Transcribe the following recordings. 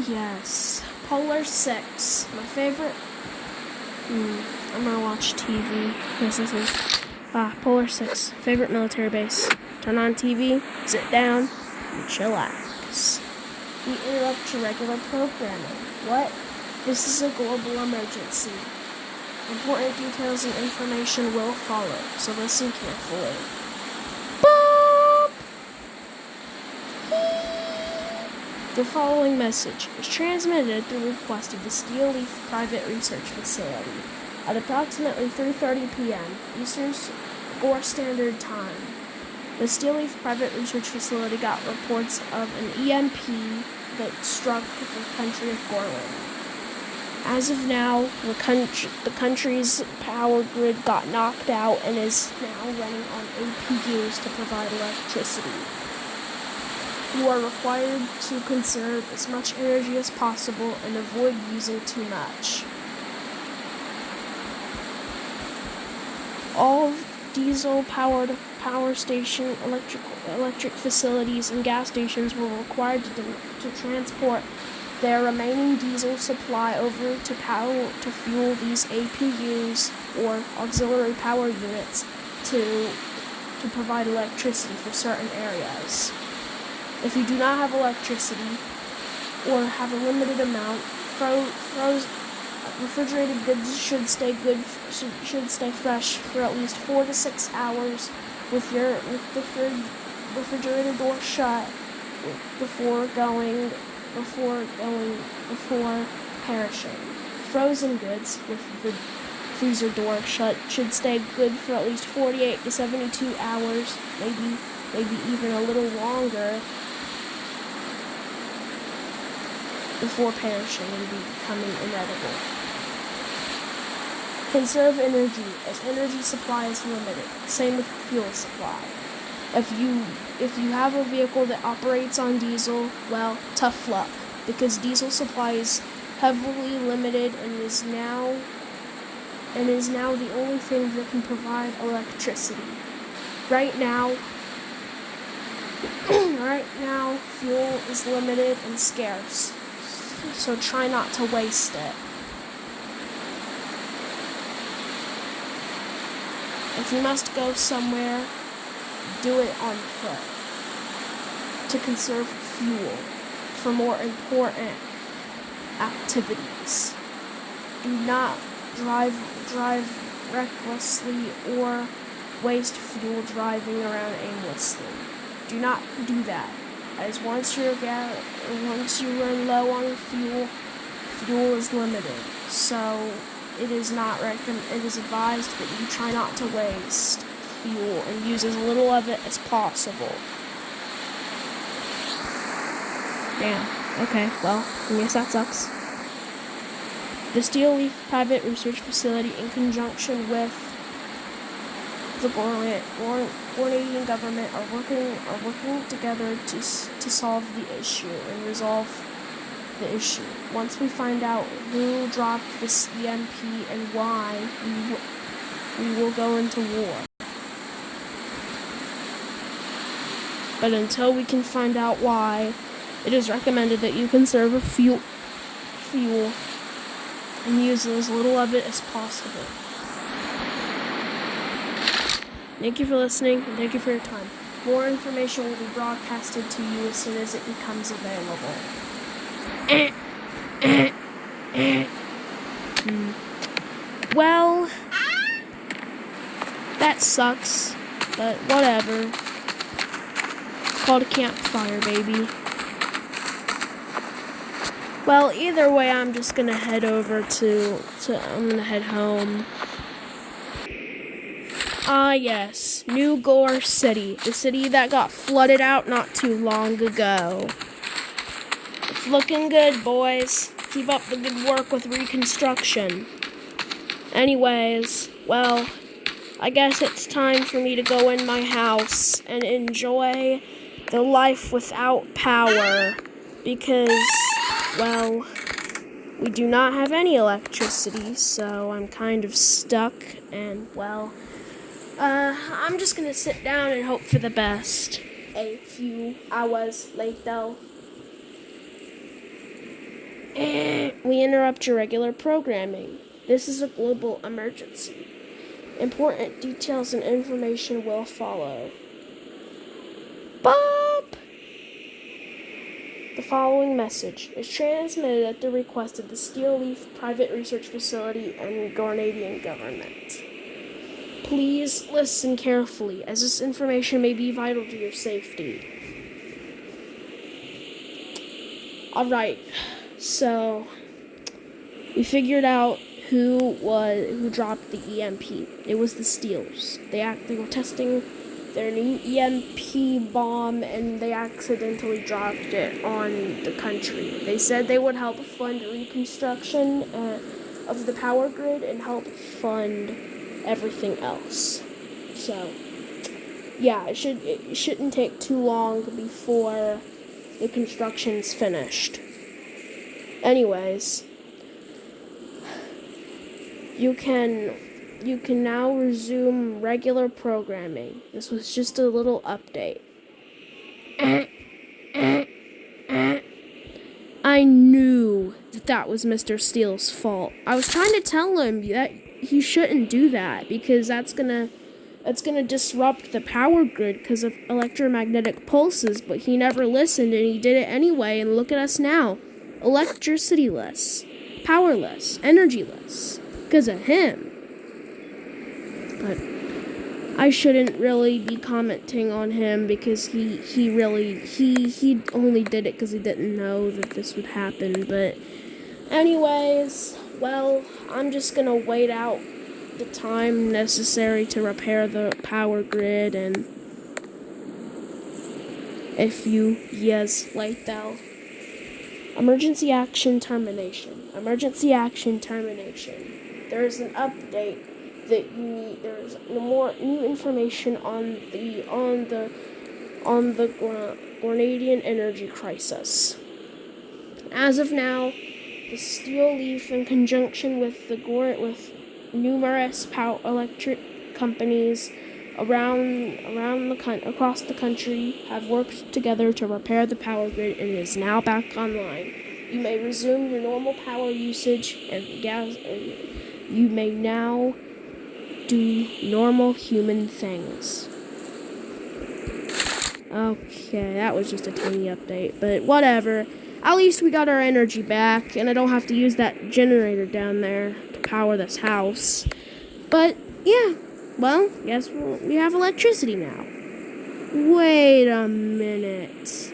Yes. Polar 6. My favorite. I'm gonna watch TV. Yes, this is. Polar 6. Favorite military base. Turn on TV, sit down, and chillax. We interrupt your regular programming. What? This is a global emergency. Important details and information will follow, so listen carefully. The following message is transmitted through request of the Steel Leaf Private Research Facility at approximately 3:30 p.m. Eastern Gore Standard Time. The Steel Leaf Private Research Facility got reports of an EMP that struck the country of Gorland. As of now, the country's power grid got knocked out and is now running on APUs to provide electricity. You are required to conserve as much energy as possible and avoid using too much. All diesel-powered power station, electric facilities, and gas stations were required to transport their remaining diesel supply over to fuel these APUs or auxiliary power units to provide electricity for certain areas. If you do not have electricity or have a limited amount, refrigerated goods should stay fresh for at least 4 to 6 hours with the refrigerator door shut before perishing. Frozen goods with the freezer door shut should stay good for at least 48 to 72 hours, maybe even a little longer, before perishing and becoming inedible. Conserve energy, as energy supply is limited. Same with fuel supply. If you have a vehicle that operates on diesel, well, tough luck, because diesel supply is heavily limited and is now the only thing that can provide electricity. Right now, fuel is limited and scarce. So try not to waste it. If you must go somewhere, do it on foot to conserve fuel for more important activities. Do not drive recklessly or waste fuel driving around aimlessly. Do not do that, as once you run low on fuel is limited. So it is advised that you try not to waste fuel and use as little of it as possible. Damn. Okay, well, I guess that sucks. The Steel Leaf Private Research Facility, in conjunction with the Gorlanian government, are working together to solve the issue and resolve the issue. Once we find out who dropped this EMP and why, we will go into war. But until we can find out why, it is recommended that you conserve fuel and use as little of it as possible. Thank you for listening, and thank you for your time. More information will be broadcasted to you as soon as it becomes available. Well, that sucks, but whatever. It's called a campfire, baby. Well, either way, I'm just gonna head over I'm gonna head home. Yes, New Gore City, the city that got flooded out not too long ago. It's looking good, boys. Keep up the good work with reconstruction. Anyways, well, I guess it's time for me to go in my house and enjoy the life without power, because, well, we do not have any electricity, so I'm kind of stuck, and, well, I'm just gonna sit down and hope for the best. A few hours later. We interrupt your regular programming. This is a global emergency. Important details and information will follow. Bob! The following message is transmitted at the request of the Steel Leaf Private Research Facility and Grenadian government. Please listen carefully, as this information may be vital to your safety. Alright, so we figured out who dropped the EMP. It was the Steelers. They were testing their new EMP bomb, and they accidentally dropped it on the country. They said they would help fund reconstruction of the power grid and help fund everything else. So, yeah, it shouldn't take too long before the construction's finished. Anyways, you can now resume regular programming. This was just a little update. I knew that was Mr. Steele's fault. I was trying to tell him that he shouldn't do that because that's gonna disrupt the power grid because of electromagnetic pulses, but he never listened and he did it anyway, and look at us now. Electricity-less, powerless, energy-less because of him. But I shouldn't really be commenting on him because he only did it because he didn't know that this would happen. But anyways, well, I'm just gonna wait out the time necessary to repair the power grid, and if you yes like that. Emergency action termination. Emergency action termination. There is an update that you need. There is more new information on the Grenadian energy crisis. As of now, the Steel Leaf, in conjunction with numerous electric companies across the country, have worked together to repair the power grid, and it is now back online. You may resume your normal power usage and gas. You may now do normal human things. Okay, that was just a tiny update, but whatever. At least we got our energy back, and I don't have to use that generator down there to power this house. But, yeah, well, guess we have electricity now. Wait a minute.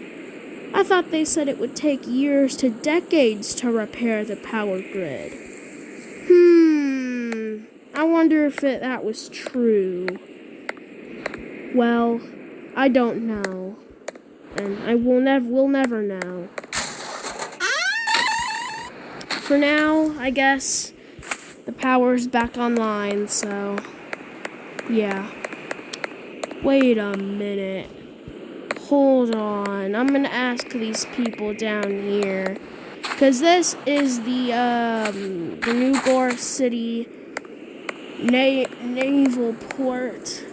I thought they said it would take years to decades to repair the power grid. I wonder if that was true. Well, I don't know. And we'll never know. For now, I guess the power's back online, so yeah. Wait a minute. Hold on. I'm gonna ask these people down here. Because this is the New Gore City naval port.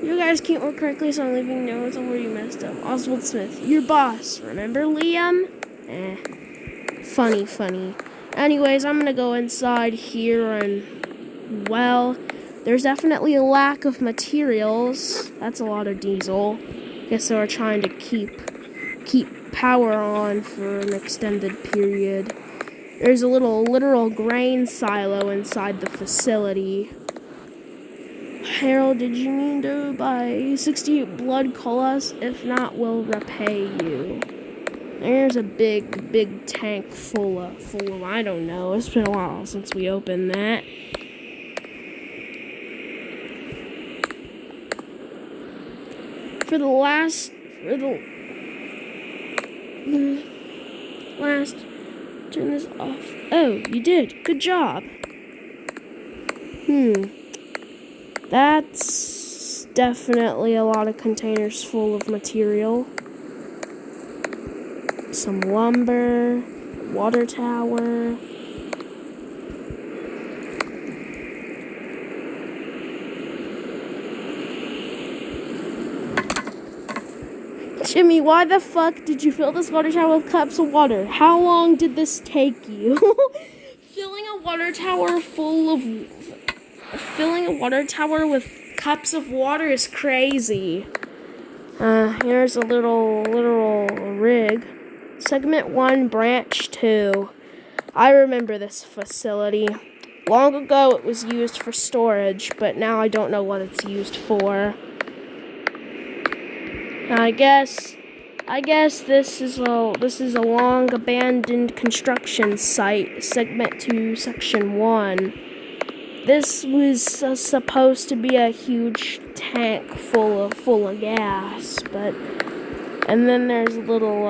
You guys can't work correctly, so I'm leaving notes on where you messed up. Oswald Smith, your boss. Remember Liam? Funny. Anyways, I'm gonna go inside here, and well, there's definitely a lack of materials. That's a lot of diesel. Guess they were trying to keep power on for an extended period. There's a little literal grain silo inside the facility. Harold, did you mean to buy 68 blood? Call us. If not, we'll repay you. There's a big tank full of, I don't know. It's been a while since we opened that. Turn this off. Oh, you did. Good job. That's definitely a lot of containers full of material. Some lumber, water tower. Jimmy, why the fuck did you fill this water tower with cups of water? How long did this take you? Filling a water tower with cups of water is crazy. Here's a little rig. Segment 1, branch 2. I remember this facility. Long ago it was used for storage, but now I don't know what it's used for. I guess this is a long abandoned construction site, segment 2, section 1. This was supposed to be a huge tank full of gas, and then there's a little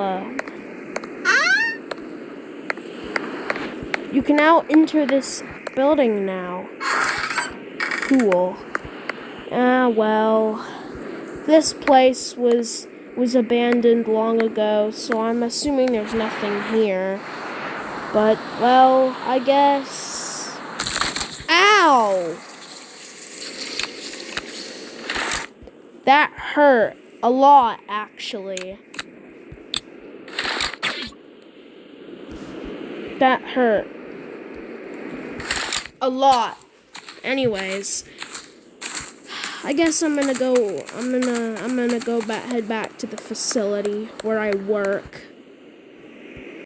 you can now enter this building now. Cool. Well, this place was abandoned long ago, so I'm assuming there's nothing here. But, well, I guess... Ow! That hurt a lot, actually. That hurt a lot. Anyways, I guess I'm gonna head back to the facility where I work.